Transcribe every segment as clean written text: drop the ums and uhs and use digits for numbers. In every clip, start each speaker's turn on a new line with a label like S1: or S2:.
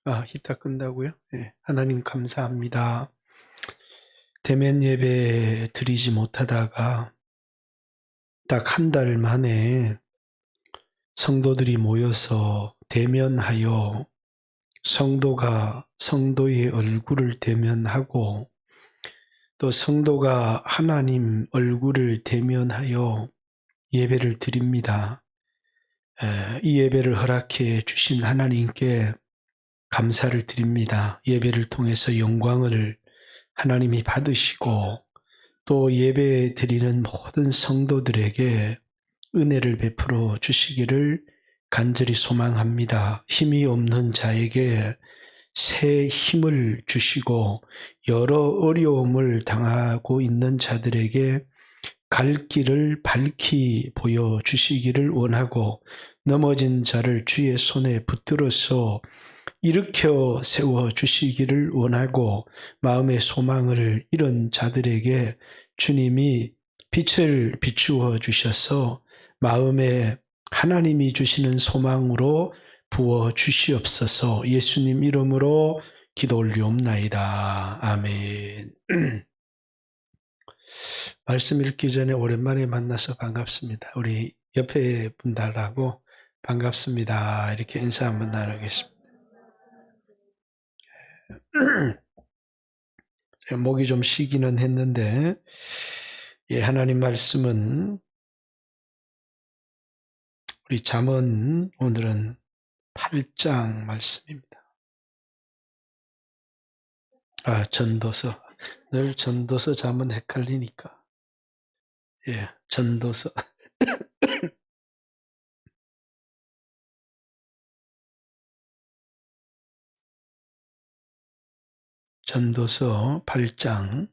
S1: 히타 끈다고요? 네. 하나님 감사합니다. 대면 예배 드리지 못하다가 딱 한 달 만에 성도들이 모여서 대면하여 성도가 성도의 얼굴을 대면하고 또 성도가 하나님 얼굴을 대면하여 예배를 드립니다. 이 예배를 허락해 주신 하나님께 감사를 드립니다. 예배를 통해서 영광을 하나님이 받으시고 또 예배 드리는 모든 성도들에게 은혜를 베풀어 주시기를 간절히 소망합니다. 힘이 없는 자에게 새 힘을 주시고 여러 어려움을 당하고 있는 자들에게 갈 길을 밝히 보여주시기를 원하고 넘어진 자를 주의 손에 붙들어서 일으켜 세워주시기를 원하고 마음의 소망을 잃은 자들에게 주님이 빛을 비추어 주셔서 마음에 하나님이 주시는 소망으로 부어 주시옵소서. 예수님 이름으로 기도 올리옵나이다. 아멘. 말씀 읽기 전에 오랜만에 만나서 반갑습니다. 우리 옆에 분들하고 반갑습니다. 이렇게 인사 한번 나누겠습니다. 목이 좀 쉬기는 했는데, 하나님 말씀은 우리 잠언 오늘은 8장 말씀입니다. 전도서. 늘 전도서 잠언 헷갈리니까. 전도서. 전도서 8장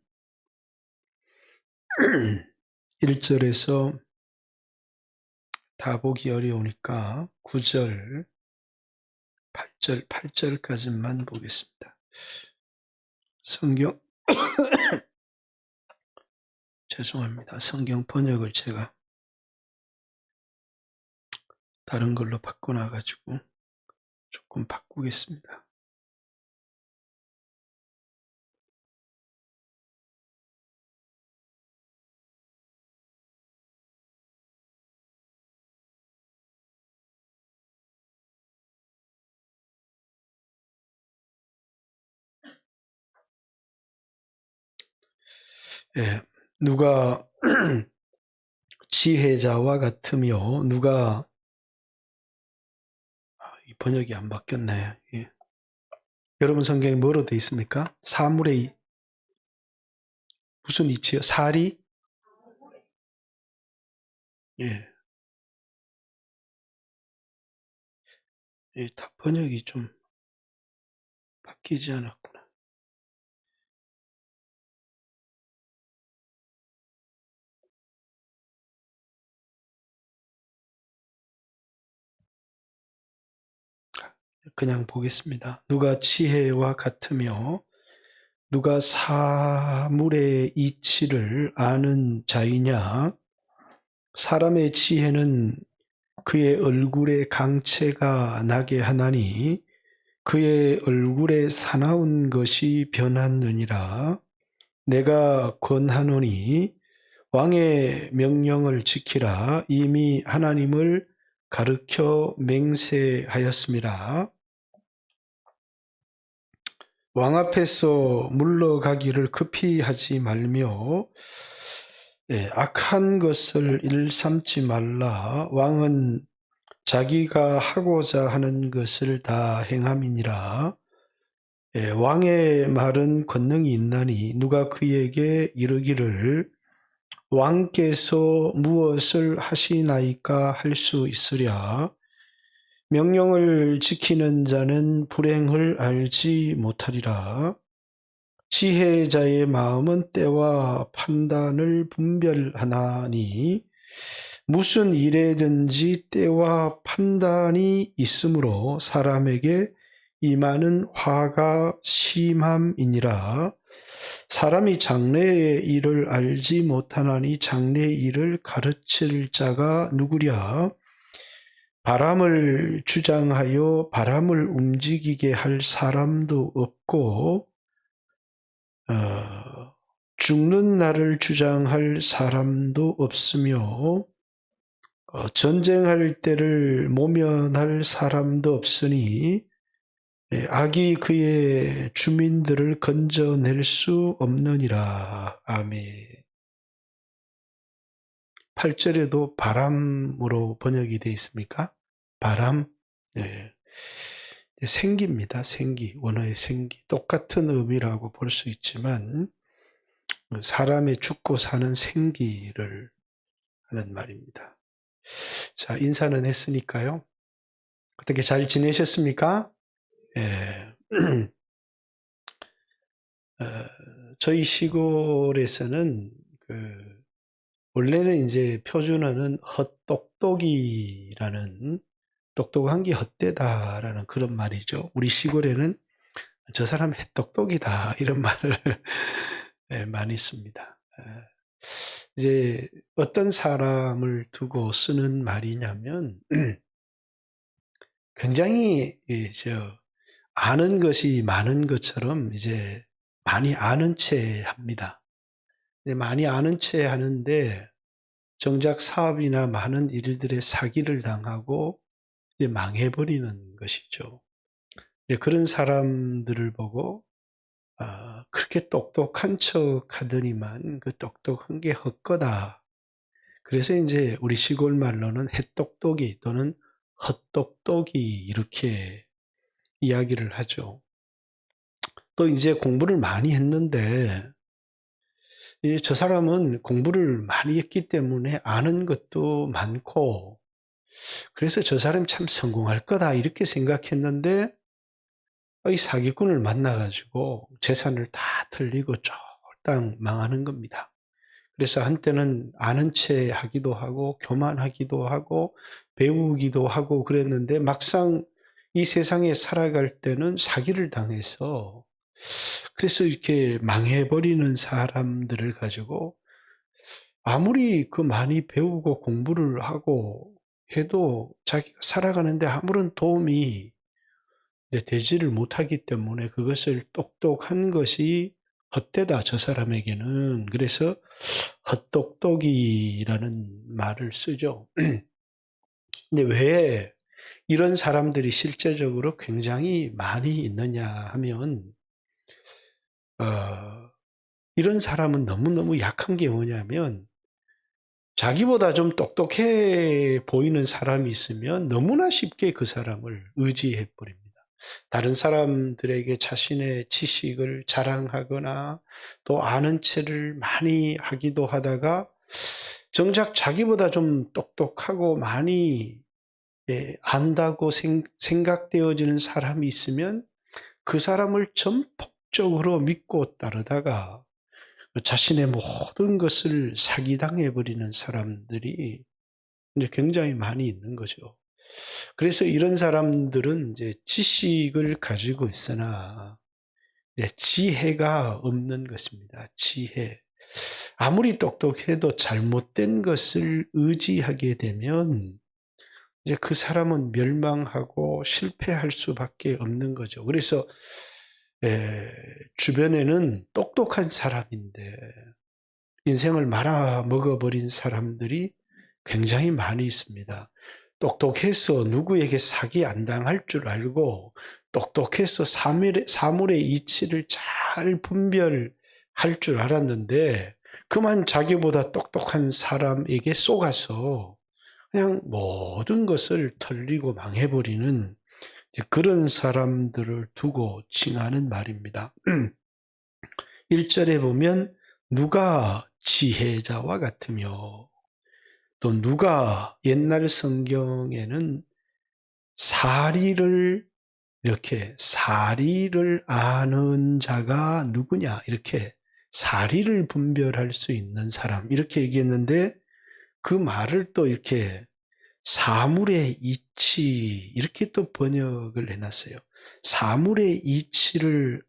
S1: 1절에서 다 보기 어려우니까 9절, 8절까지만 보겠습니다. 성경 죄송합니다. 성경 번역을 제가 다른 걸로 바꿔놔가지고 조금 바꾸겠습니다. 누가 지혜자와 같으며 누가 이 번역이 안 바뀌었네. 여러분 성경에 뭐로 되어 있습니까? 사물의 무슨 이치요? 살이? 다 번역이 좀 바뀌지 않았구나. 그냥 보겠습니다. 누가 지혜와 같으며 누가 사물의 이치를 아는 자이냐? 사람의 지혜는 그의 얼굴에 강체가 나게 하나니 그의 얼굴에 사나운 것이 변하느니라. 내가 권하노니 왕의 명령을 지키라. 이미 하나님을 가르쳐 맹세하였음이라. 왕 앞에서 물러가기를 급히 하지 말며 악한 것을 일삼지 말라. 왕은 자기가 하고자 하는 것을 다 행함이니라. 왕의 말은 권능이 있나니 누가 그에게 이르기를 왕께서 무엇을 하시나이까 할 수 있으랴. 명령을 지키는 자는 불행을 알지 못하리라. 지혜자의 마음은 때와 판단을 분별하나니 무슨 일에든지 때와 판단이 있으므로 사람에게 임하는 화가 심함이니라. 사람이 장래의 일을 알지 못하나니 장래의 일을 가르칠 자가 누구랴. 바람을 주장하여 바람을 움직이게 할 사람도 없고 죽는 날을 주장할 사람도 없으며 전쟁할 때를 모면할 사람도 없으니 악이 그의 주민들을 건져낼 수 없느니라. 아멘. 8절에도 바람으로 번역이 되어 있습니까? 바람. 네. 생기입니다. 생기. 원어의 생기. 똑같은 의미라고 볼 수 있지만 사람의 죽고 사는 생기를 하는 말입니다. 자, 인사는 했으니까요. 어떻게 잘 지내셨습니까? 예. 저희 시골에서는 원래는 이제 표준어는 헛똑똑이라는, 똑똑한 게 헛되다라는 그런 말이죠. 우리 시골에는 저 사람 햇똑똑이다 이런 말을 많이 씁니다. 이제 어떤 사람을 두고 쓰는 말이냐면 굉장히 아는 것이 많은 것처럼 이제 많이 아는 채 합니다. 많이 아는 채 하는데 정작 사업이나 많은 일들에 사기를 당하고 이제 망해버리는 것이죠. 그런 사람들을 보고 그렇게 똑똑한 척 하더니만 그 똑똑한 게 헛거다. 그래서 이제 우리 시골 말로는 햇똑똑이 또는 헛똑똑이 이렇게 이야기를 하죠. 또 이제 공부를 많이 했는데 저 사람은 공부를 많이 했기 때문에 아는 것도 많고 그래서 저 사람이 참 성공할 거다 이렇게 생각했는데 이 사기꾼을 만나가지고 재산을 다 털리고 쫄딱 망하는 겁니다. 그래서 한때는 아는 채 하기도 하고 교만하기도 하고 배우기도 하고 그랬는데 막상 이 세상에 살아갈 때는 사기를 당해서 그래서 이렇게 망해버리는 사람들을 가지고 아무리 많이 배우고 공부를 하고 해도 자기가 살아가는데 아무런 도움이 되지를 못하기 때문에 그것을 똑똑한 것이 헛되다, 저 사람에게는. 그래서 헛똑똑이라는 말을 쓰죠. 근데 왜 이런 사람들이 실제적으로 굉장히 많이 있느냐 하면 이런 사람은 너무너무 약한 게 뭐냐면 자기보다 좀 똑똑해 보이는 사람이 있으면 너무나 쉽게 그 사람을 의지해 버립니다. 다른 사람들에게 자신의 지식을 자랑하거나 또 아는 체를 많이 하기도 하다가 정작 자기보다 좀 똑똑하고 많이 안다고 생각되어지는 사람이 있으면 그 사람을 전폭적으로 믿고 따르다가 자신의 모든 것을 사기당해버리는 사람들이 이제 굉장히 많이 있는 거죠. 그래서 이런 사람들은 이제 지식을 가지고 있으나 지혜가 없는 것입니다. 지혜. 아무리 똑똑해도 잘못된 것을 의지하게 되면 이제 그 사람은 멸망하고 실패할 수밖에 없는 거죠. 그래서 주변에는 똑똑한 사람인데 인생을 말아먹어버린 사람들이 굉장히 많이 있습니다. 똑똑해서 누구에게 사기 안 당할 줄 알고 똑똑해서 사물의 이치를 잘 분별할 줄 알았는데 그만 자기보다 똑똑한 사람에게 속아서 그냥 모든 것을 털리고 망해버리는 그런 사람들을 두고 칭하는 말입니다. 1절에 보면 누가 지혜자와 같으며 또 누가 옛날 성경에는 사리를 아는 자가 누구냐 이렇게 사리를 분별할 수 있는 사람 이렇게 얘기했는데 그 말을 또 이렇게 사물의 이치 이렇게 또 번역을 해놨어요. 사물의 이치를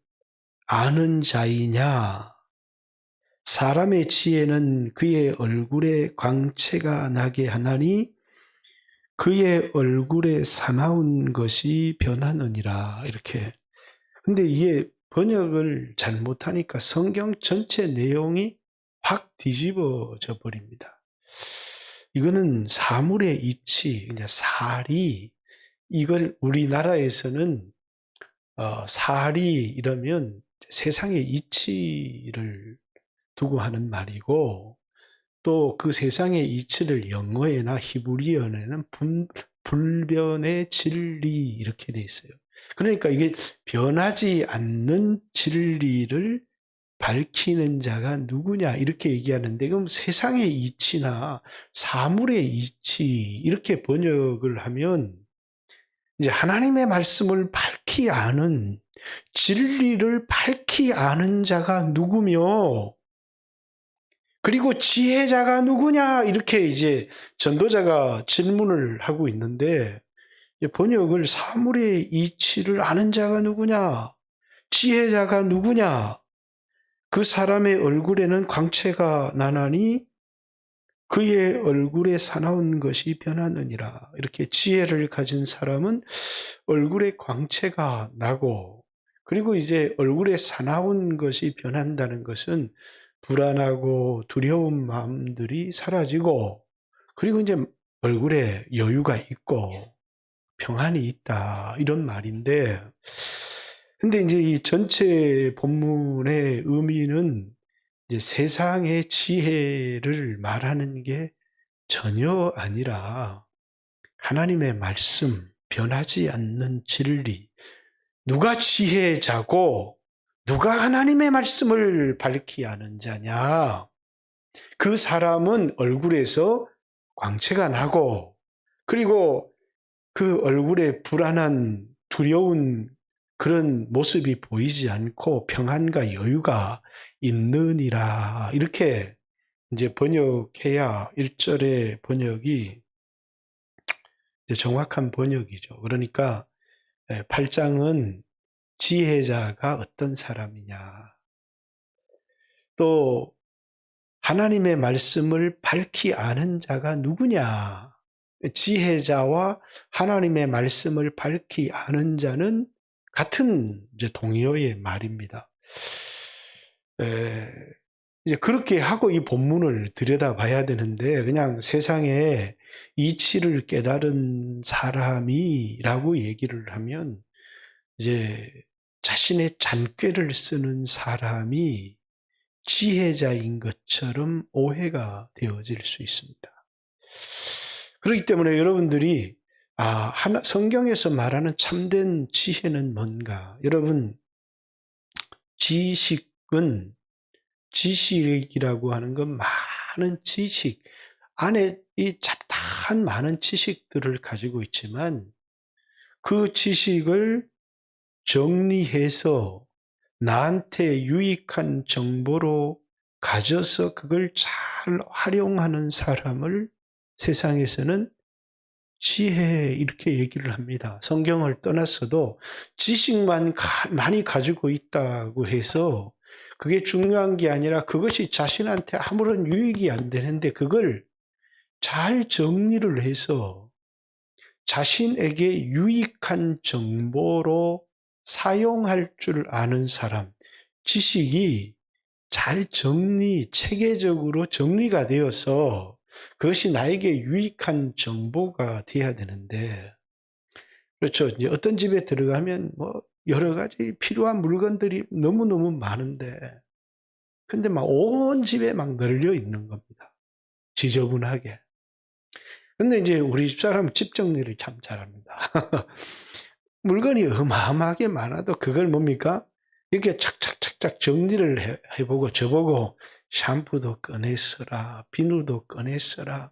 S1: 아는 자이냐 사람의 지혜는 그의 얼굴에 광채가 나게 하나니 그의 얼굴에 사나운 것이 변하느니라. 이렇게. 근데 이게 번역을 잘못하니까 성경 전체 내용이 확 뒤집어져 버립니다. 이거는 사물의 이치, 이제 살이, 이걸 우리나라에서는 살이 이러면 세상의 이치를 두고 하는 말이고, 또 그 세상의 이치를 영어에나 히브리어에는 불변의 진리 이렇게 돼 있어요. 그러니까 이게 변하지 않는 진리를 밝히는 자가 누구냐 이렇게 얘기하는데, 그럼 세상의 이치나 사물의 이치 이렇게 번역을 하면 이제 하나님의 말씀을 밝히 아는, 진리를 밝히 아는 자가 누구며, 그리고 지혜자가 누구냐 이렇게 이제 전도자가 질문을 하고 있는데, 번역을 사물의 이치를 아는 자가 누구냐, 지혜자가 누구냐, 그 사람의 얼굴에는 광채가 나나니 그의 얼굴에 사나운 것이 변하느니라. 이렇게 지혜를 가진 사람은 얼굴에 광채가 나고, 그리고 이제 얼굴에 사나운 것이 변한다는 것은 불안하고 두려운 마음들이 사라지고, 그리고 이제 얼굴에 여유가 있고 평안이 있다 이런 말인데, 근데 이제 이 전체 본문의 의미는 이제 세상의 지혜를 말하는 게 전혀 아니라 하나님의 말씀, 변하지 않는 진리, 누가 지혜자고 누가 하나님의 말씀을 밝히 아는 자냐, 그 사람은 얼굴에서 광채가 나고, 그리고 그 얼굴에 불안한 두려운 그런 모습이 보이지 않고 평안과 여유가 있느니라. 이렇게 이제 번역해야 1절의 번역이 정확한 번역이죠. 그러니까 8장은 지혜자가 어떤 사람이냐, 또 하나님의 말씀을 밝히 아는 자가 누구냐, 지혜자와 하나님의 말씀을 밝히 아는 자는 같은 이제 동의어의 말입니다. 이제 그렇게 하고 이 본문을 들여다봐야 되는데, 그냥 세상에 이치를 깨달은 사람이라고 얘기를 하면 이제 자신의 잔꾀를 쓰는 사람이 지혜자인 것처럼 오해가 되어질 수 있습니다. 그렇기 때문에 여러분들이 성경에서 말하는 참된 지혜는 뭔가? 여러분, 지식이라고 하는 건 많은 지식, 안에 이 잡다한 많은 지식들을 가지고 있지만, 그 지식을 정리해서 나한테 유익한 정보로 가져서 그걸 잘 활용하는 사람을 세상에서는 지혜 이렇게 얘기를 합니다. 성경을 떠났어도 지식만 많이 가지고 있다고 해서 그게 중요한 게 아니라, 그것이 자신한테 아무런 유익이 안 되는데 그걸 잘 정리를 해서 자신에게 유익한 정보로 사용할 줄 아는 사람, 지식이 잘 체계적으로 정리가 되어서 그것이 나에게 유익한 정보가 돼야 되는데, 그렇죠. 이제 어떤 집에 들어가면 여러 가지 필요한 물건들이 너무너무 많은데, 근데 막 온 집에 막 널려 있는 겁니다. 지저분하게. 근데 이제 우리 집사람은 집 정리를 참 잘합니다. 물건이 어마어마하게 많아도 그걸 뭡니까? 이렇게 착착착착 정리를 해보고, 저보고 샴푸도 꺼냈어라, 비누도 꺼냈어라,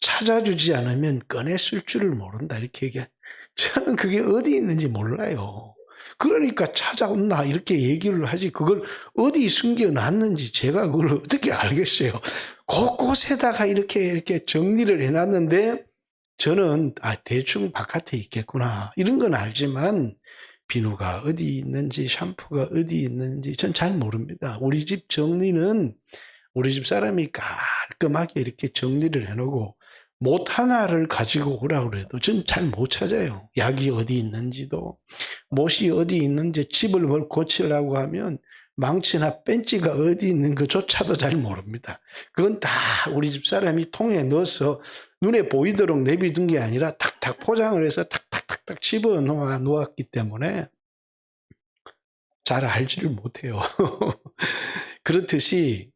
S1: 찾아주지 않으면 꺼냈을 줄을 모른다 이렇게 얘기해. 저는 그게 어디 있는지 몰라요. 그러니까 찾아온나 이렇게 얘기를 하지, 그걸 어디 숨겨놨는지 제가 그걸 어떻게 알겠어요. 곳곳에다가 이렇게 정리를 해놨는데, 저는 대충 바깥에 있겠구나 이런 건 알지만 비누가 어디 있는지 샴푸가 어디 있는지 전 잘 모릅니다. 우리 집 정리는 우리 집 사람이 깔끔하게 이렇게 정리를 해놓고, 못 하나를 가지고 오라고 그래도 전 잘 못 찾아요. 약이 어디 있는지도, 못이 어디 있는지 집을 뭘 고치려고 하면 망치나 벤치가 어디 있는 것조차도 잘 모릅니다. 그건 다 우리 집 사람이 통에 넣어서 눈에 보이도록 내비둔 게 아니라 탁탁 포장을 해서 탁탁탁탁 집어 놓았기 때문에 잘 알지를 못해요. 그렇듯이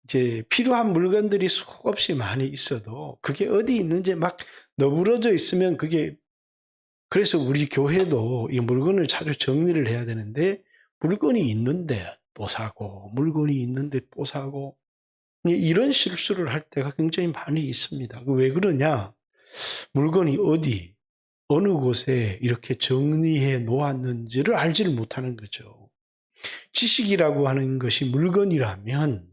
S1: 이제 필요한 물건들이 수없이 많이 있어도 그게 어디 있는지 막 너부러져 있으면 그게, 그래서 우리 교회도 이 물건을 자주 정리를 해야 되는데 물건이 있는데 또 사고 물건이 있는데 또 사고 이런 실수를 할 때가 굉장히 많이 있습니다. 왜 그러냐? 물건이 어디 어느 곳에 이렇게 정리해 놓았는지를 알지를 못하는 거죠. 지식이라고 하는 것이 물건이라면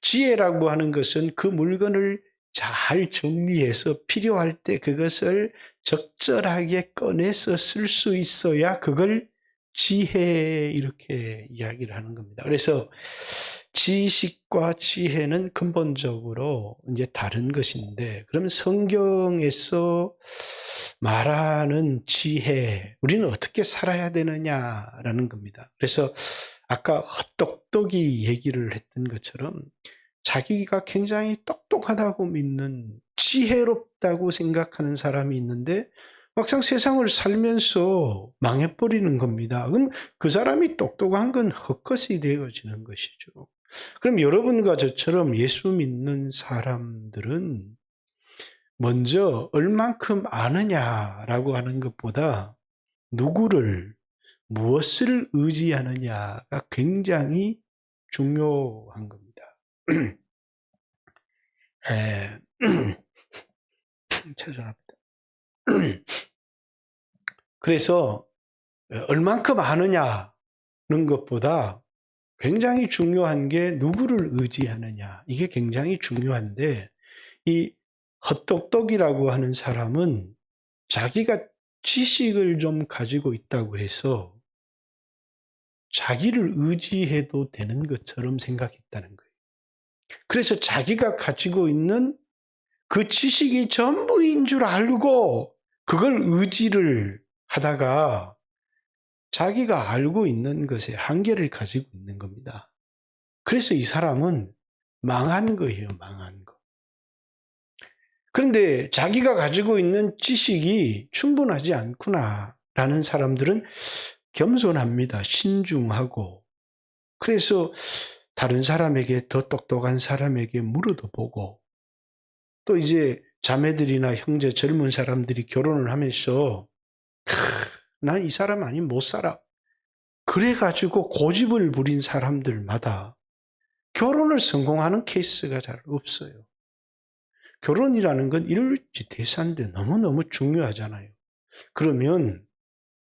S1: 지혜라고 하는 것은 그 물건을 잘 정리해서 필요할 때 그것을 적절하게 꺼내서 쓸 수 있어야 그걸 지혜 이렇게 이야기를 하는 겁니다. 그래서 지식과 지혜는 근본적으로 이제 다른 것인데, 그러면 성경에서 말하는 지혜, 우리는 어떻게 살아야 되느냐라는 겁니다. 그래서 아까 헛똑똑이 얘기를 했던 것처럼 자기가 굉장히 똑똑하다고 믿는, 지혜롭다고 생각하는 사람이 있는데 막상 세상을 살면서 망해버리는 겁니다. 그럼 그 사람이 똑똑한 건 헛것이 되어지는 것이죠. 그럼 여러분과 저처럼 예수 믿는 사람들은 먼저 얼만큼 아느냐라고 하는 것보다 누구를, 무엇을 의지하느냐가 굉장히 중요한 겁니다. 죄송합니다. 그래서 얼만큼 아느냐는 것보다 굉장히 중요한 게 누구를 의지하느냐. 이게 굉장히 중요한데, 이 헛똑똑이라고 하는 사람은 자기가 지식을 좀 가지고 있다고 해서 자기를 의지해도 되는 것처럼 생각했다는 거예요. 그래서 자기가 가지고 있는 그 지식이 전부인 줄 알고 그걸 의지를 하다가 자기가 알고 있는 것에 한계를 가지고 있는 겁니다. 그래서 이 사람은 망한 거예요, 망한 거. 그런데 자기가 가지고 있는 지식이 충분하지 않구나라는 사람들은 겸손합니다. 신중하고. 그래서 다른 사람에게, 더 똑똑한 사람에게 물어도 보고, 또 이제 자매들이나 형제, 젊은 사람들이 결혼을 하면서 난 이 사람 아니면 못 살아. 그래가지고 고집을 부린 사람들마다 결혼을 성공하는 케이스가 잘 없어요. 결혼이라는 건 일지대사인데 너무너무 중요하잖아요. 그러면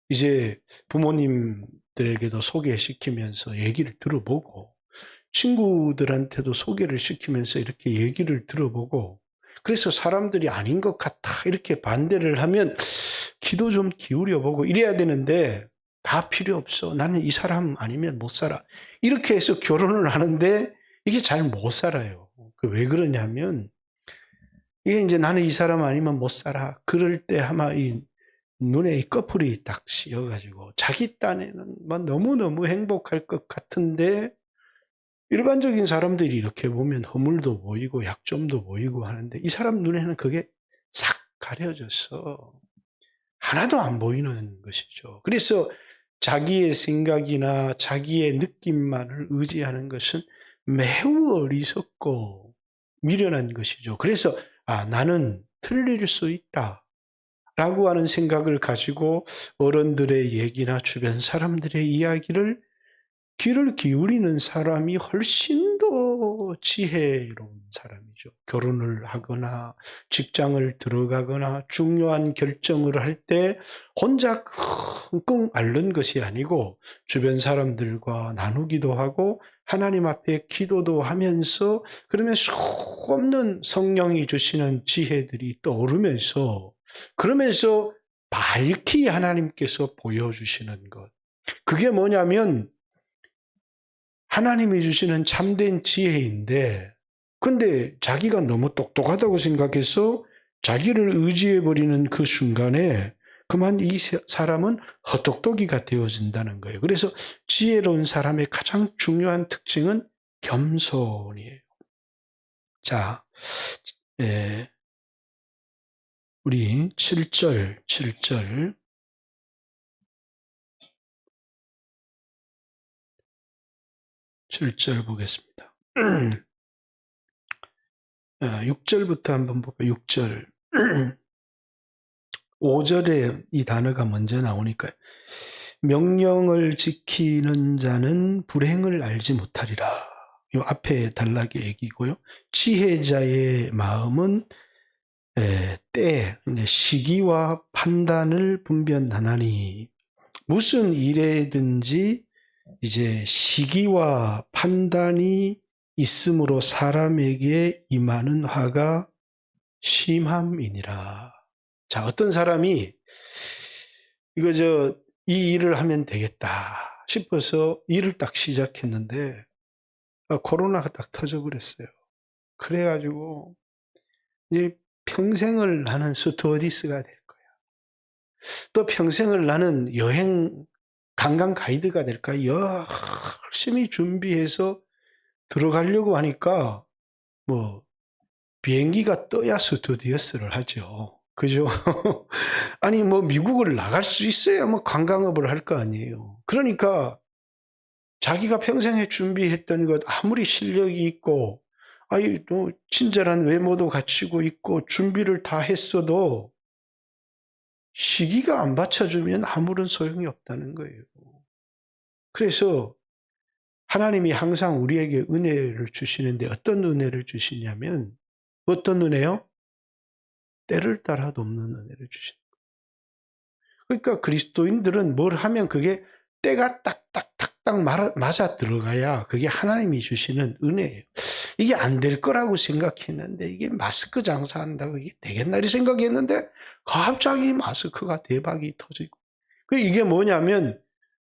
S1: 이제 부모님들에게도 소개시키면서 얘기를 들어보고, 친구들한테도 소개를 시키면서 이렇게 얘기를 들어보고, 그래서 사람들이 아닌 것 같아 이렇게 반대를 하면 기도 좀 기울여보고 이래야 되는데, 다 필요 없어. 나는 이 사람 아니면 못 살아. 이렇게 해서 결혼을 하는데 이게 잘 못 살아요. 왜 그러냐면, 이게 이제 나는 이 사람 아니면 못 살아. 그럴 때 아마 이 눈에 이 꺼풀이 딱 씌어가지고 자기 딴에는 막 너무너무 행복할 것 같은데, 일반적인 사람들이 이렇게 보면 허물도 보이고 약점도 보이고 하는데 이 사람 눈에는 그게 싹 가려져서 하나도 안 보이는 것이죠. 그래서 자기의 생각이나 자기의 느낌만을 의지하는 것은 매우 어리석고 미련한 것이죠. 그래서 나는 틀릴 수 있다 라고 하는 생각을 가지고 어른들의 얘기나 주변 사람들의 이야기를 귀를 기울이는 사람이 훨씬 더 지혜로운 사람이죠. 결혼을 하거나 직장을 들어가거나 중요한 결정을 할 때 혼자 끙끙 앓는 것이 아니고 주변 사람들과 나누기도 하고 하나님 앞에 기도도 하면서, 그러면 수없는 성령이 주시는 지혜들이 떠오르면서, 그러면서 밝히 하나님께서 보여주시는 것. 그게 뭐냐면 하나님이 주시는 참된 지혜인데, 근데 자기가 너무 똑똑하다고 생각해서 자기를 의지해버리는 그 순간에 그만 이 사람은 헛똑똑이가 되어진다는 거예요. 그래서 지혜로운 사람의 가장 중요한 특징은 겸손이에요. 자, 우리 7절 보겠습니다. 6절부터 한번 볼까요? 6절. 5절에 이 단어가 먼저 나오니까 명령을 지키는 자는 불행을 알지 못하리라. 이 앞에 단락의 얘기고요. 지혜자의 마음은 때, 시기와 판단을 분별하나니 무슨 일에든지 이제 시기와 판단이 있으므로 사람에게 임하는 화가 심함이니라. 자, 어떤 사람이 이 일을 하면 되겠다 싶어서 일을 딱 시작했는데 코로나가 딱 터져버렸어요. 그래가지고 이제 평생을 나는 스튜어디스가 될 거야. 또 평생을 나는 여행 관광 가이드가 될까? 열심히 준비해서 들어가려고 하니까 뭐 비행기가 떠야 스튜어디스를 하죠. 그죠? 아니 뭐 미국을 나갈 수 있어야 뭐 관광업을 할 거 아니에요. 그러니까 자기가 평생에 준비했던 것 아무리 실력이 있고 또 친절한 외모도 갖추고 있고 준비를 다 했어도 시기가 안 받쳐주면 아무런 소용이 없다는 거예요. 그래서 하나님이 항상 우리에게 은혜를 주시는데 어떤 은혜를 주시냐면 어떤 은혜요? 때를 따라 돕는 은혜를 주시는 거예요. 그러니까 그리스도인들은 뭘 하면 그게 때가 딱딱딱딱 맞아 들어가야 그게 하나님이 주시는 은혜예요. 이게 안 될 거라고 생각했는데 이게 마스크 장사한다고 이게 되겠나 이 생각했는데 갑자기 마스크가 대박이 터지고 이게 뭐냐면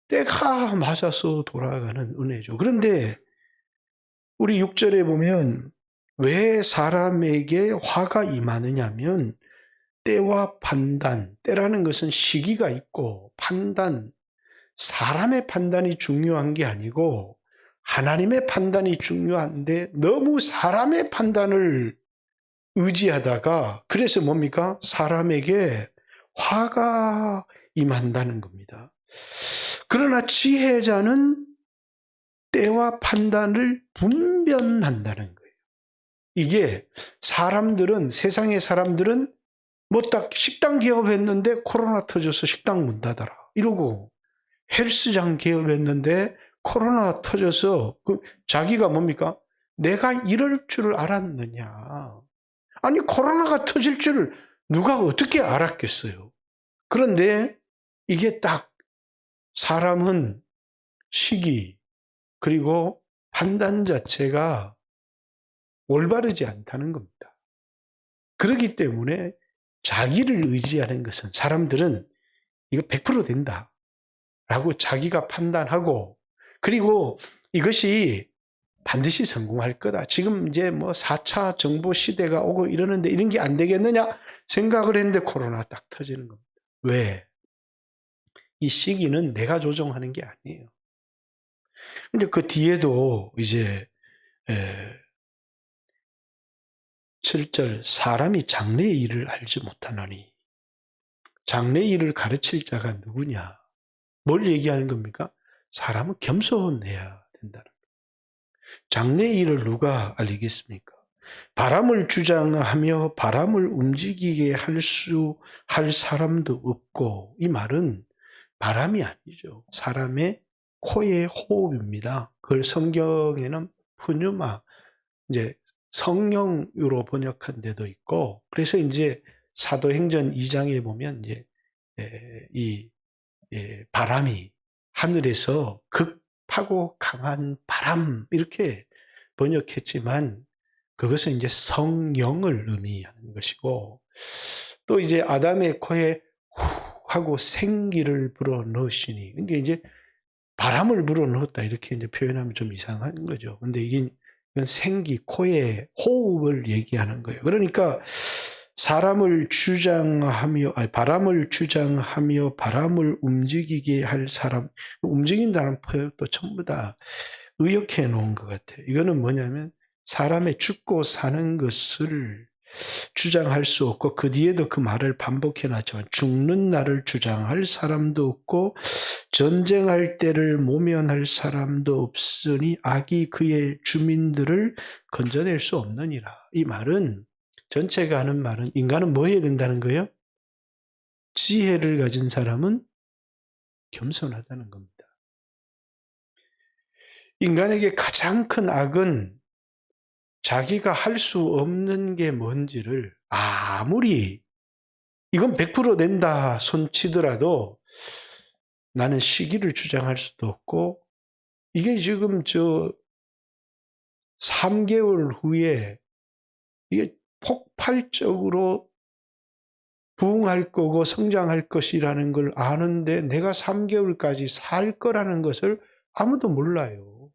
S1: 때가 맞아서 돌아가는 은혜죠. 그런데 우리 6절에 보면 왜 사람에게 화가 임하느냐면 때와 판단, 때라는 것은 시기가 있고 판단, 사람의 판단이 중요한 게 아니고 하나님의 판단이 중요한데 너무 사람의 판단을 의지하다가 그래서 뭡니까? 사람에게 화가 임한다는 겁니다. 그러나 지혜자는 때와 판단을 분별한다는 거예요. 이게 세상의 사람들은 뭐 딱 식당 개업했는데 코로나 터져서 식당 문 닫아라 이러고 헬스장 개업했는데 코로나 터져서 자기가 뭡니까? 내가 이럴 줄 알았느냐. 아니 코로나가 터질 줄 누가 어떻게 알았겠어요. 그런데 이게 딱 사람은 시기 그리고 판단 자체가 올바르지 않다는 겁니다. 그렇기 때문에 자기를 의지하는 것은 사람들은 이거 100% 된다 라고 자기가 판단하고 그리고 이것이 반드시 성공할 거다. 지금 이제 뭐 4차 정보 시대가 오고 이러는데 이런 게 안 되겠느냐 생각을 했는데 코로나 딱 터지는 겁니다. 왜? 이 시기는 내가 조정하는 게 아니에요. 근데 그 뒤에도 이제 7절 사람이 장래의 일을 알지 못하나니 장래의 일을 가르칠 자가 누구냐? 뭘 얘기하는 겁니까? 사람은 겸손해야 된다는 거예요. 장래의 일을 누가 알리겠습니까? 바람을 주장하며 바람을 움직이게 할 사람도 없고 이 말은 바람이 아니죠. 사람의 코의 호흡입니다. 그걸 성경에는 푸뉴마 이제 성령으로 번역한 데도 있고 그래서 이제 사도행전 2장에 보면 이제 이 바람이 하늘에서 급하고 강한 바람 이렇게 번역했지만 그것은 이제 성령을 의미하는 것이고 또 이제 아담의 코에 후 하고 생기를 불어 넣으시니 근데 이제 바람을 불어 넣었다 이렇게 이제 표현하면 좀 이상한 거죠. 근데 이건 생기, 코의 호흡을 얘기하는 거예요. 그러니까 바람을 주장하며 바람을 움직이게 할 사람, 움직인다는 표현도 전부 다 의역해 놓은 것 같아요. 이거는 뭐냐면 사람의 죽고 사는 것을 주장할 수 없고, 그 뒤에도 그 말을 반복해 놨지만 죽는 날을 주장할 사람도 없고 전쟁할 때를 모면할 사람도 없으니 악이 그의 주민들을 건져낼 수 없느니라. 이 말은, 전체가 하는 말은 인간은 뭐 해야 된다는 거예요? 지혜를 가진 사람은 겸손하다는 겁니다. 인간에게 가장 큰 악은 자기가 할 수 없는 게 뭔지를 아무리 이건 100% 된다 손치더라도 나는 시기를 주장할 수도 없고, 이게 지금 3개월 후에 이게 폭발적으로 부흥할 거고 성장할 것이라는 걸 아는데 내가 3개월까지 살 거라는 것을 아무도 몰라요.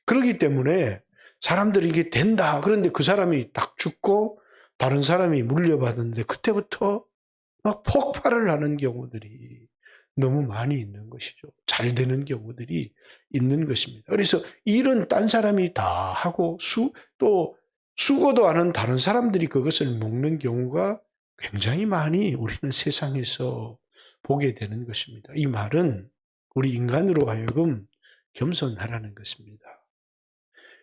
S1: 그렇기 때문에 사람들이 이게 된다. 그런데 그 사람이 딱 죽고 다른 사람이 물려받았는데 그때부터 막 폭발을 하는 경우들이 너무 많이 있는 것이죠. 잘 되는 경우들이 있는 것입니다. 그래서 일은 딴 사람이 다 하고 또 수고도 않은 다른 사람들이 그것을 먹는 경우가 굉장히 많이 우리는 세상에서 보게 되는 것입니다. 이 말은 우리 인간으로 하여금 겸손하라는 것입니다.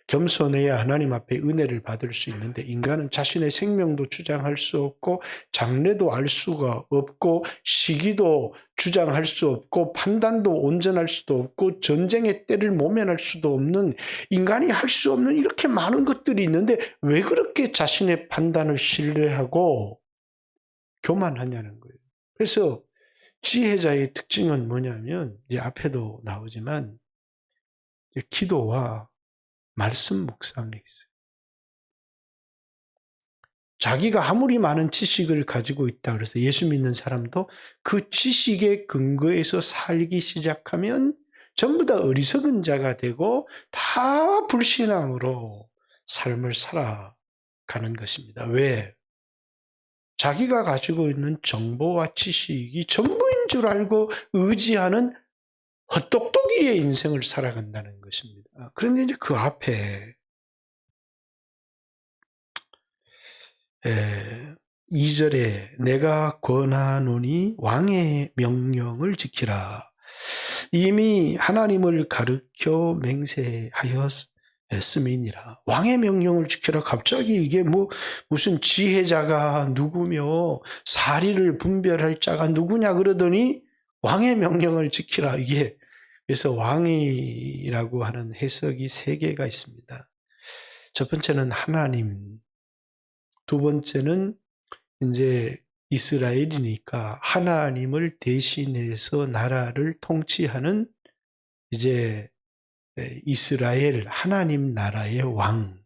S1: 겸손해야 하나님 앞에 은혜를 받을 수 있는데, 인간은 자신의 생명도 주장할 수 없고 장래도 알 수가 없고 시기도 주장할 수 없고 판단도 온전할 수도 없고 전쟁의 때를 모면할 수도 없는, 인간이 할 수 없는 이렇게 많은 것들이 있는데 왜 그렇게 자신의 판단을 신뢰하고 교만하냐는 거예요. 그래서 지혜자의 특징은 뭐냐면, 이제 앞에도 나오지만 기도와 말씀 묵상에 있어요. 자기가 아무리 많은 지식을 가지고 있다 그래서 예수 믿는 사람도 그 지식의 근거에서 살기 시작하면 전부 다 어리석은 자가 되고 다 불신앙으로 삶을 살아가는 것입니다. 왜? 자기가 가지고 있는 정보와 지식이 전부인 줄 알고 의지하는 헛똑똑이의 인생을 살아간다는 것입니다. 그런데 이제 그 앞에 2절에 내가 권하노니 왕의 명령을 지키라. 이미 하나님을 가르쳐 맹세하였음이니라. 왕의 명령을 지키라. 갑자기 이게 무슨 지혜자가 누구며 사리를 분별할 자가 누구냐 그러더니 왕의 명령을 지키라. 이게 그래서 왕이라고 하는 해석이 3개가 있습니다. 첫 번째는 하나님, 두 번째는 이제 이스라엘이니까 하나님을 대신해서 나라를 통치하는 이제 이스라엘 하나님 나라의 왕,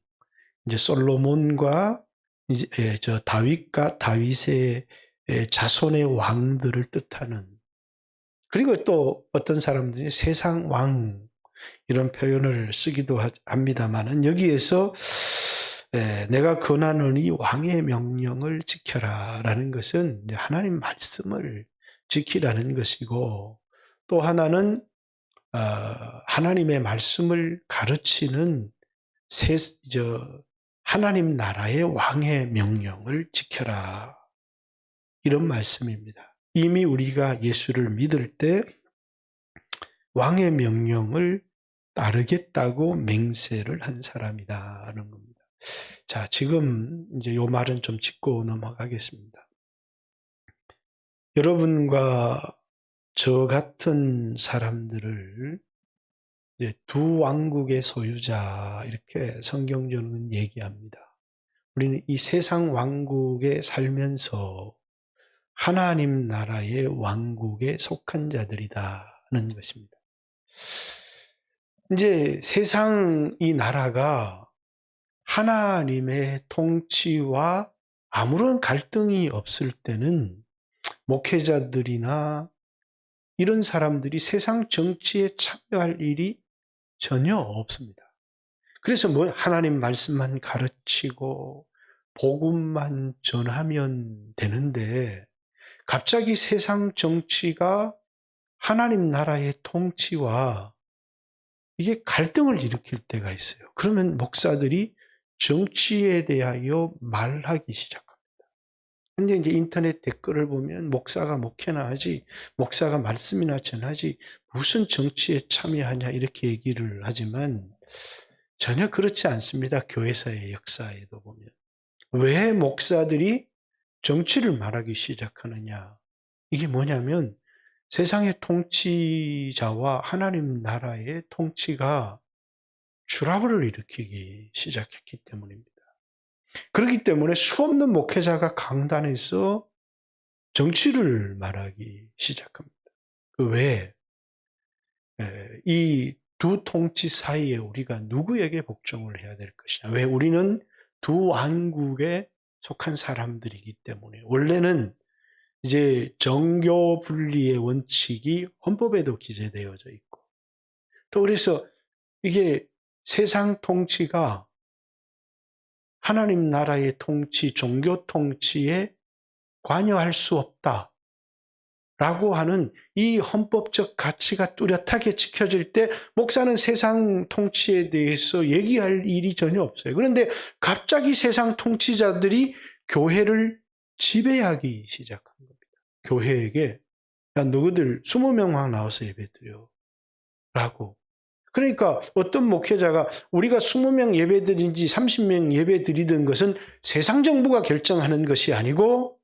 S1: 이제 솔로몬과 이제 다윗과 다윗의 자손의 왕들을 뜻하는, 그리고 또 어떤 사람들이 세상 왕 이런 표현을 쓰기도 합니다만은, 여기에서 내가 권하노니 왕의 명령을 지켜라 라는 것은 하나님 말씀을 지키라는 것이고, 또 하나는 하나님의 말씀을 가르치는 하나님 나라의 왕의 명령을 지켜라, 이런 말씀입니다. 이미 우리가 예수를 믿을 때 왕의 명령을 따르겠다고 맹세를 한 사람이다라는 겁니다. 자, 지금 이제 요 말은 좀 짚고 넘어가겠습니다. 여러분과 저 같은 사람들을 이제 두 왕국의 소유자 이렇게 성경적으로는 얘기합니다. 우리는 이 세상 왕국에 살면서 하나님 나라의 왕국에 속한 자들이다는 것입니다. 이제 세상 이 나라가 하나님의 통치와 아무런 갈등이 없을 때는 목회자들이나 이런 사람들이 세상 정치에 참여할 일이 전혀 없습니다. 그래서 하나님 말씀만 가르치고 복음만 전하면 되는데 갑자기 세상 정치가 하나님 나라의 통치와 이게 갈등을 일으킬 때가 있어요. 그러면 목사들이 정치에 대하여 말하기 시작합니다. 근데 이제 인터넷 댓글을 보면 목사가 목회나 하지, 목사가 말씀이나 전하지, 무슨 정치에 참여하냐, 이렇게 얘기를 하지만 전혀 그렇지 않습니다. 교회사의 역사에도 보면. 왜 목사들이 정치를 말하기 시작하느냐. 이게 뭐냐면 세상의 통치자와 하나님 나라의 통치가 추락을 일으키기 시작했기 때문입니다. 그렇기 때문에 수없는 목회자가 강단에서 정치를 말하기 시작합니다. 왜? 이 두 통치 사이에 우리가 누구에게 복종을 해야 될 것이냐. 왜? 우리는 두 왕국에 속한 사람들이기 때문에. 원래는 이제 정교 분리의 원칙이 헌법에도 기재되어져 있고, 또 그래서 이게 세상 통치가 하나님 나라의 통치, 종교 통치에 관여할 수 없다 라고 하는 이 헌법적 가치가 뚜렷하게 지켜질 때 목사는 세상 통치에 대해서 얘기할 일이 전혀 없어요. 그런데 갑자기 세상 통치자들이 교회를 지배하기 시작한 겁니다. 교회에게 야, 너희들 20명 나와서 예배드려 라고. 그러니까 어떤 목회자가 우리가 20명 예배드린지 30명 예배드리던 것은 세상 정부가 결정하는 것이 아니고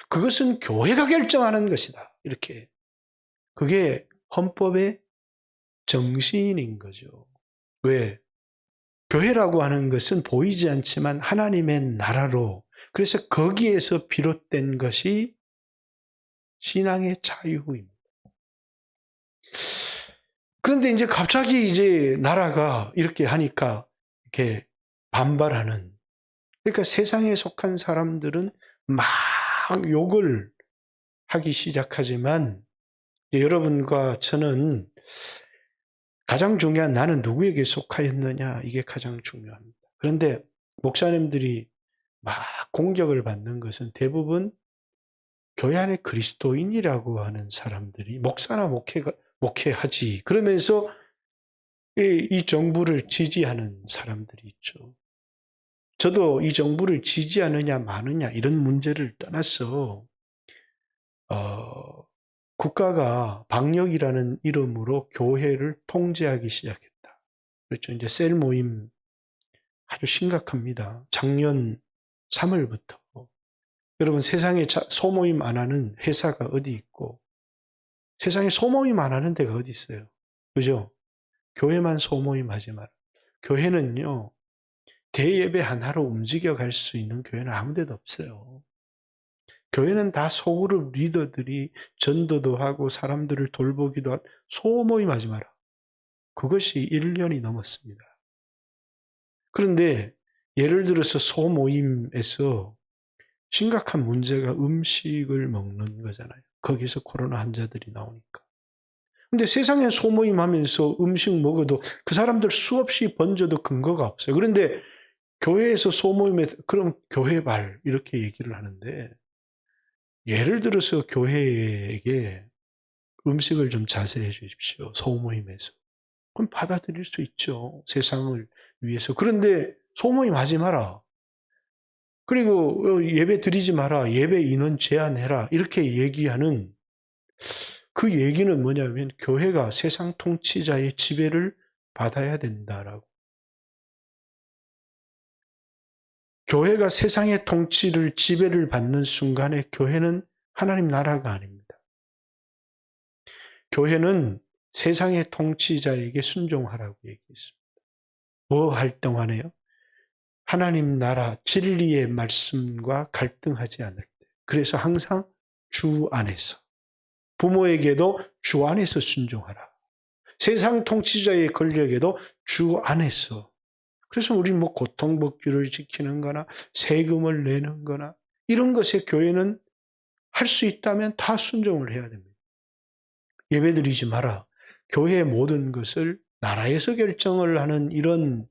S1: 그것은 교회가 결정하는 것이다. 이렇게. 그게 헌법의 정신인 거죠. 왜? 교회라고 하는 것은 보이지 않지만 하나님의 나라로, 그래서 거기에서 비롯된 것이 신앙의 자유입니다. 그런데 이제 갑자기 이제 나라가 이렇게 하니까 이렇게 반발하는, 그러니까 세상에 속한 사람들은 막 욕을 하기 시작하지만 여러분과 저는 가장 중요한 나는 누구에게 속하였느냐, 이게 가장 중요합니다. 그런데 목사님들이 막 공격을 받는 것은 대부분 교회 안에 그리스도인이라고 하는 사람들이 목사나 목회하지 그러면서 이 정부를 지지하는 사람들이 있죠. 저도 이 정부를 지지하느냐 마느냐 이런 문제를 떠나서 국가가 방역이라는 이름으로 교회를 통제하기 시작했다. 그렇죠. 이제 셀 모임 아주 심각합니다. 작년 3월부터. 여러분 세상에 소모임 안 하는 회사가 어디 있고 세상에 소모임 안 하는 데가 어디 있어요. 그죠? 교회만 소모임 하지 마라. 교회는요. 대예배 하나로 움직여갈 수 있는 교회는 아무 데도 없어요. 교회는 다 소그룹 리더들이 전도도 하고 사람들을 돌보기도 하고 소모임 하지 마라. 그것이 1년이 넘었습니다. 그런데 예를 들어서 소모임에서 심각한 문제가 음식을 먹는 거잖아요. 거기서 코로나 환자들이 나오니까. 근데 세상에 소모임 하면서 음식 먹어도 그 사람들 수없이 번져도 근거가 없어요. 그런데 교회에서 소모임에 그럼 교회발 이렇게 얘기를 하는데 예를 들어서 교회에게 음식을 좀 자제해 주십시오. 소모임에서. 그럼 받아들일 수 있죠. 세상을 위해서. 그런데 소모임 하지 마라. 그리고 예배 드리지 마라. 예배 인원 제한해라. 이렇게 얘기하는 그 얘기는 뭐냐면 교회가 세상 통치자의 지배를 받아야 된다라고. 교회가 세상의 통치를 지배를 받는 순간에 교회는 하나님 나라가 아닙니다. 교회는 세상의 통치자에게 순종하라고 얘기했습니다. 뭐 할 동안에요? 하나님 나라 진리의 말씀과 갈등하지 않을 때. 그래서 항상 주 안에서. 부모에게도 주 안에서 순종하라. 세상 통치자의 권력에도 주 안에서. 그래서 우리 뭐 고통법규를 지키는 거나 세금을 내는 거나 이런 것에 교회는 할 수 있다면 다 순종을 해야 됩니다. 예배드리지 마라. 교회의 모든 것을 나라에서 결정을 하는 이런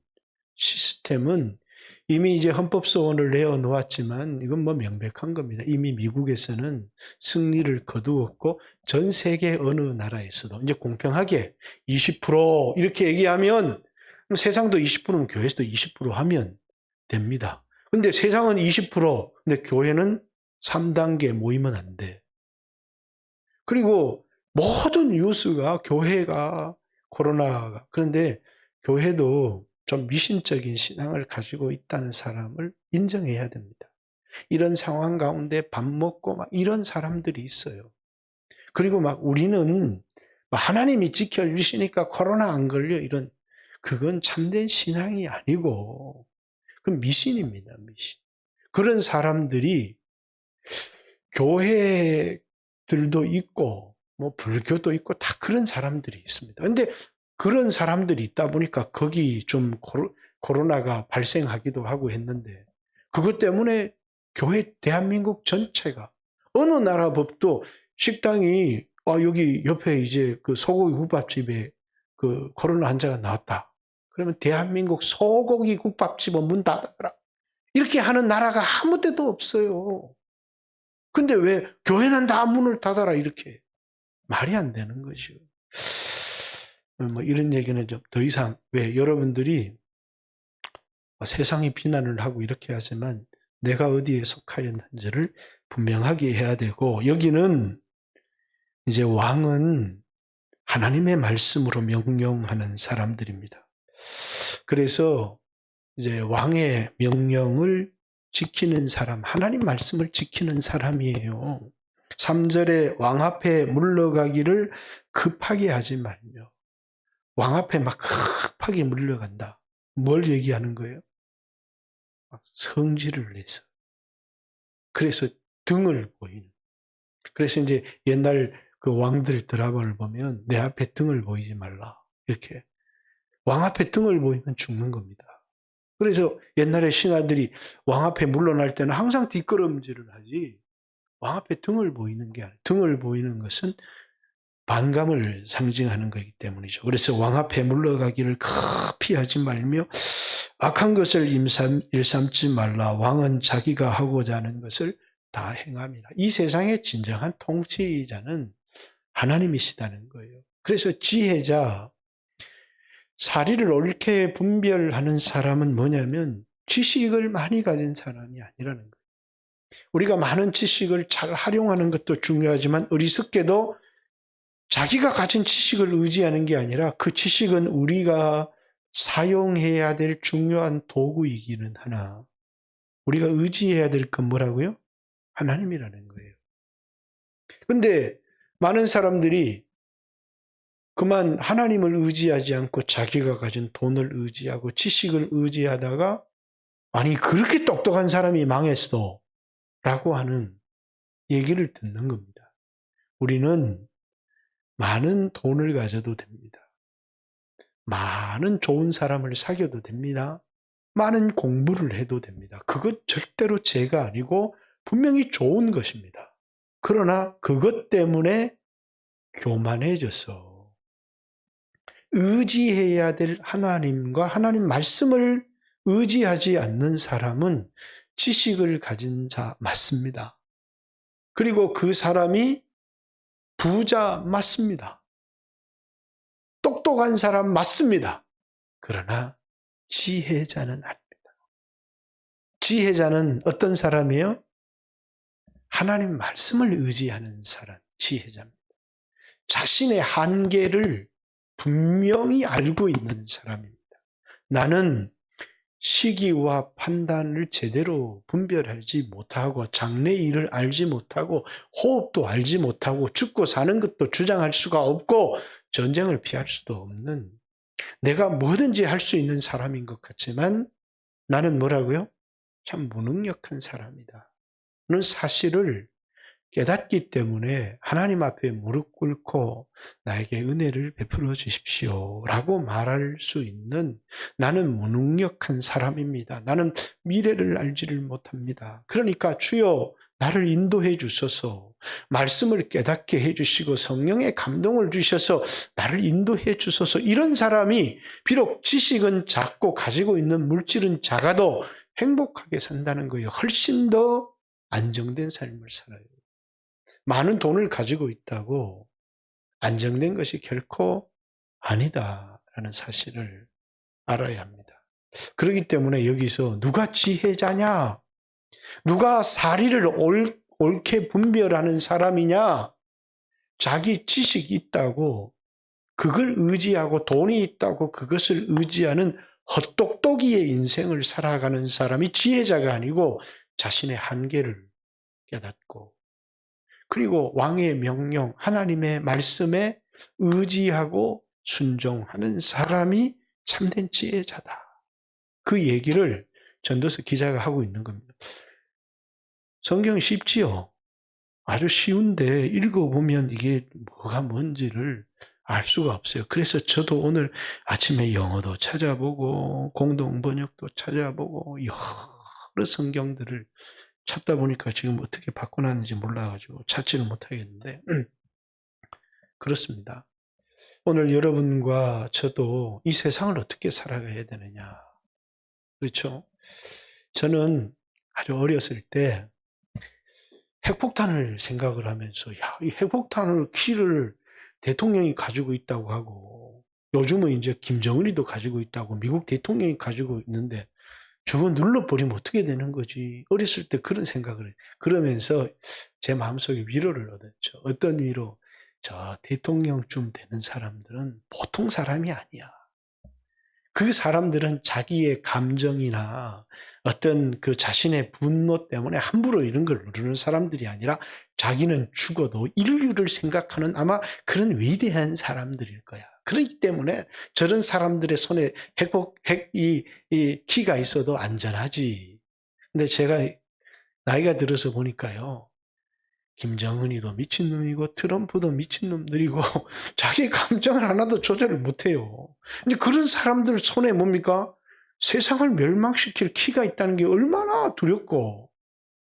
S1: 시스템은 이미 이제 헌법소원을 내어 놓았지만 이건 뭐 명백한 겁니다. 이미 미국에서는 승리를 거두었고 전 세계 어느 나라에서도 이제 공평하게 20% 이렇게 얘기하면 세상도 20%면 교회에서도 20% 하면 됩니다. 근데 세상은 20%, 근데 교회는 3단계 모이면 안 돼. 그리고 모든 뉴스가 교회가 코로나가, 그런데 교회도 좀 미신적인 신앙을 가지고 있다는 사람을 인정해야 됩니다. 이런 상황 가운데 밥 먹고 막 이런 사람들이 있어요. 그리고 막 우리는 하나님이 지켜주시니까 코로나 안 걸려 이런, 그건 참된 신앙이 아니고 그건 미신입니다. 미신. 그런 사람들이 교회들도 있고 뭐 불교도 있고 다 그런 사람들이 있습니다. 근데 그런 사람들이 있다 보니까 거기 좀 코로나가 발생하기도 하고 했는데 그것 때문에 교회 대한민국 전체가 어느 나라 법도 식당이 여기 옆에 이제 그 소고기 국밥집에 그 코로나 환자가 나왔다. 그러면 대한민국 소고기 국밥집은 문 닫아라. 이렇게 하는 나라가 아무 데도 없어요. 근데 왜 교회는 다 문을 닫아라 이렇게 말이 안 되는 거죠. 뭐 이런 얘기는 좀 더 이상 왜 여러분들이 세상이 비난을 하고 이렇게 하지만 내가 어디에 속하였는지를 분명하게 해야 되고 여기는 이제 왕은 하나님의 말씀으로 명령하는 사람들입니다. 그래서 이제 왕의 명령을 지키는 사람, 하나님 말씀을 지키는 사람이에요. 3절에 왕 앞에 물러가기를 급하게 하지 말며. 왕 앞에 막 급하게 물러간다. 뭘 얘기하는 거예요? 성질을 내서. 그래서 등을 보이는. 그래서 이제 옛날 그 왕들 드라마를 보면 내 앞에 등을 보이지 말라. 이렇게. 왕 앞에 등을 보이면 죽는 겁니다. 그래서 옛날에 신하들이 왕 앞에 물러날 때는 항상 뒷걸음질을 하지 왕 앞에 등을 보이는 게 아니에요. 등을 보이는 것은 반감을 상징하는 것이기 때문이죠. 그래서 왕 앞에 물러가기를 급히 하지 말며 악한 것을 일삼지 말라. 왕은 자기가 하고자 하는 것을 다 행함이라. 이 세상의 진정한 통치자는 하나님이시다는 거예요. 그래서 지혜자, 사리를 옳게 분별하는 사람은 뭐냐면 지식을 많이 가진 사람이 아니라는 거예요. 우리가 많은 지식을 잘 활용하는 것도 중요하지만 어리석게도 자기가 가진 지식을 의지하는 게 아니라 그 지식은 우리가 사용해야 될 중요한 도구이기는 하나 우리가 의지해야 될 건 뭐라고요? 하나님이라는 거예요. 근데 많은 사람들이 그만 하나님을 의지하지 않고 자기가 가진 돈을 의지하고 지식을 의지하다가 아니 그렇게 똑똑한 사람이 망했어 라고 하는 얘기를 듣는 겁니다. 우리는 많은 돈을 가져도 됩니다. 많은 좋은 사람을 사귀어도 됩니다. 많은 공부를 해도 됩니다. 그것 절대로 죄가 아니고 분명히 좋은 것입니다. 그러나 그것 때문에 교만해져서 의지해야 될 하나님과 하나님 말씀을 의지하지 않는 사람은 지식을 가진 자 맞습니다. 그리고 그 사람이 부자 맞습니다. 똑똑한 사람 맞습니다. 그러나 지혜자는 아닙니다. 지혜자는 어떤 사람이에요? 하나님 말씀을 의지하는 사람, 지혜자입니다. 자신의 한계를 분명히 알고 있는 사람입니다. 나는 시기와 판단을 제대로 분별하지 못하고 장래일을 알지 못하고 호흡도 알지 못하고 죽고 사는 것도 주장할 수가 없고 전쟁을 피할 수도 없는 내가 뭐든지 할 수 있는 사람인 것 같지만 나는 뭐라고요? 참 무능력한 사람이다. 는 사실을 깨닫기 때문에 하나님 앞에 무릎 꿇고 나에게 은혜를 베풀어 주십시오 라고 말할 수 있는 나는 무능력한 사람입니다. 나는 미래를 알지를 못합니다. 그러니까 주여 나를 인도해 주소서 말씀을 깨닫게 해주시고 성령의 감동을 주셔서 나를 인도해 주소서. 이런 사람이 비록 지식은 작고 가지고 있는 물질은 작아도 행복하게 산다는 거예요. 훨씬 더 안정된 삶을 살아요. 많은 돈을 가지고 있다고 안정된 것이 결코 아니다라는 사실을 알아야 합니다. 그렇기 때문에 여기서 누가 지혜자냐? 누가 사리를 옳게 분별하는 사람이냐? 자기 지식이 있다고 그걸 의지하고 돈이 있다고 그것을 의지하는 헛똑똑이의 인생을 살아가는 사람이 지혜자가 아니고 자신의 한계를 깨닫고 그리고 왕의 명령, 하나님의 말씀에 의지하고 순종하는 사람이 참된 지혜자다. 그 얘기를 전도서 기자가 하고 있는 겁니다. 성경 쉽지요? 아주 쉬운데 읽어보면 이게 뭐가 뭔지를 알 수가 없어요. 그래서 저도 오늘 아침에 영어도 찾아보고 공동번역도 찾아보고 여러 성경들을 찾다 보니까 지금 어떻게 바꿔놨는지 몰라가지고 찾지는 못하겠는데 그렇습니다. 오늘 여러분과 저도 이 세상을 어떻게 살아가야 되느냐. 그렇죠? 저는 아주 어렸을 때 핵폭탄을 생각을 하면서 이 핵폭탄을 키를 대통령이 가지고 있다고 하고 요즘은 이제 김정은이도 가지고 있다고 미국 대통령이 가지고 있는데 저거 눌러버리면 어떻게 되는 거지? 어렸을 때 그런 생각을 해요. 그러면서 제 마음속에 위로를 얻었죠. 어떤 위로? 저 대통령쯤 되는 사람들은 보통 사람이 아니야. 그 사람들은 자기의 감정이나 어떤 그 자신의 분노 때문에 함부로 이런 걸 누르는 사람들이 아니라 자기는 죽어도 인류를 생각하는 아마 그런 위대한 사람들일 거야. 그렇기 때문에 저런 사람들의 손에 이 키가 있어도 안전하지. 근데 제가 나이가 들어서 보니까요. 김정은이도 미친놈이고 트럼프도 미친놈들이고 자기 감정을 하나도 조절을 못해요. 근데 그런 사람들 손에 뭡니까? 세상을 멸망시킬 키가 있다는 게 얼마나 두렵고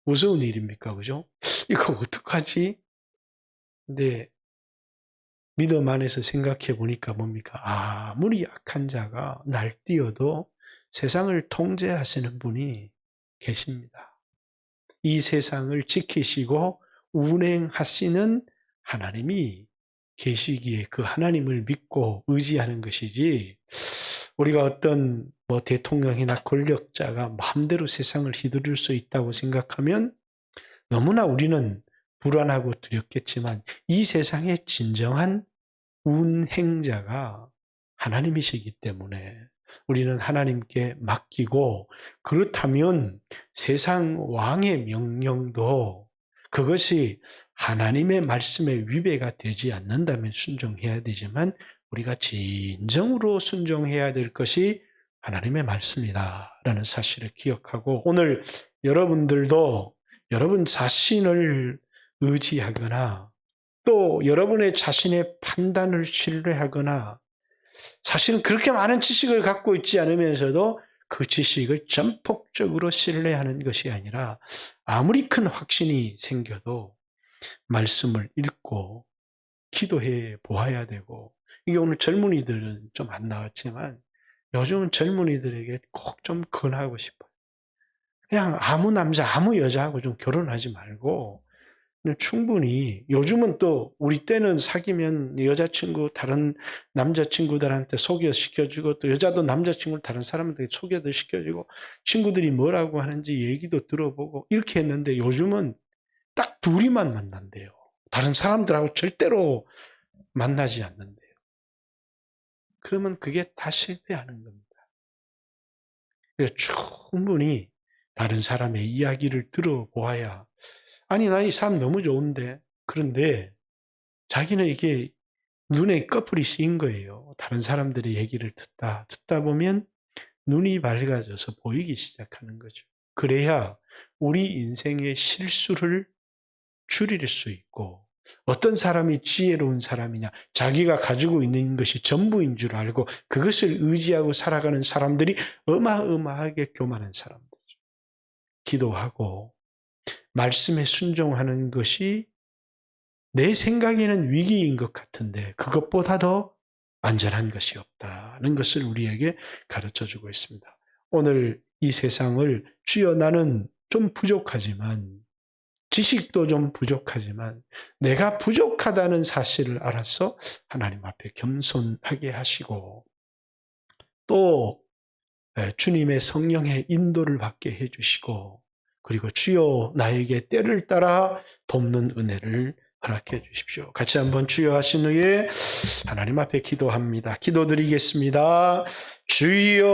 S1: 무서운 일입니까? 그죠? 이거 어떡하지? 근데 믿음 안에서 생각해 보니까 뭡니까? 아무리 약한 자가 날뛰어도 세상을 통제하시는 분이 계십니다. 이 세상을 지키시고 운행하시는 하나님이 계시기에 그 하나님을 믿고 의지하는 것이지 우리가 어떤 대통령이나 권력자가 마음대로 세상을 휘두를 수 있다고 생각하면 너무나 우리는 불안하고 두렵겠지만 이 세상의 진정한 운행자가 하나님이시기 때문에 우리는 하나님께 맡기고 그렇다면 세상 왕의 명령도 그것이 하나님의 말씀에 위배가 되지 않는다면 순종해야 되지만 우리가 진정으로 순종해야 될 것이 하나님의 말씀이다라는 사실을 기억하고 오늘 여러분들도 여러분 자신을 의지하거나 또 여러분의 자신의 판단을 신뢰하거나 사실은 그렇게 많은 지식을 갖고 있지 않으면서도 그 지식을 전폭적으로 신뢰하는 것이 아니라 아무리 큰 확신이 생겨도 말씀을 읽고 기도해 보아야 되고 이게 오늘 젊은이들은 좀 안 나왔지만 요즘은 젊은이들에게 꼭 좀 권하고 싶어요. 그냥 아무 남자 아무 여자하고 좀 결혼하지 말고 충분히 요즘은 또 우리 때는 사귀면 여자친구 다른 남자친구들한테 소개시켜주고 또 여자도 남자친구를 다른 사람들에게 소개도 시켜주고 친구들이 뭐라고 하는지 얘기도 들어보고 이렇게 했는데 요즘은 딱 둘이만 만난대요. 다른 사람들하고 절대로 만나지 않는데요. 그러면 그게 다 실패하는 겁니다. 그래서 충분히 다른 사람의 이야기를 들어보아야 아니 나 이 사람 너무 좋은데 그런데 자기는 이게 눈에 꺼풀이 씌인 거예요. 다른 사람들의 얘기를 듣다 보면 눈이 밝아져서 보이기 시작하는 거죠. 그래야 우리 인생의 실수를 줄일 수 있고 어떤 사람이 지혜로운 사람이냐 자기가 가지고 있는 것이 전부인 줄 알고 그것을 의지하고 살아가는 사람들이 어마어마하게 교만한 사람들이죠. 기도하고 말씀에 순종하는 것이 내 생각에는 위기인 것 같은데 그것보다 더 안전한 것이 없다는 것을 우리에게 가르쳐주고 있습니다. 오늘 이 세상을 주여 나는 좀 부족하지만 지식도 좀 부족하지만 내가 부족하다는 사실을 알아서 하나님 앞에 겸손하게 하시고 또 주님의 성령의 인도를 받게 해주시고 그리고 주여 나에게 때를 따라 돕는 은혜를 허락해 주십시오. 같이 한번 주여 하신 후에 하나님 앞에 기도합니다. 기도드리겠습니다. 주여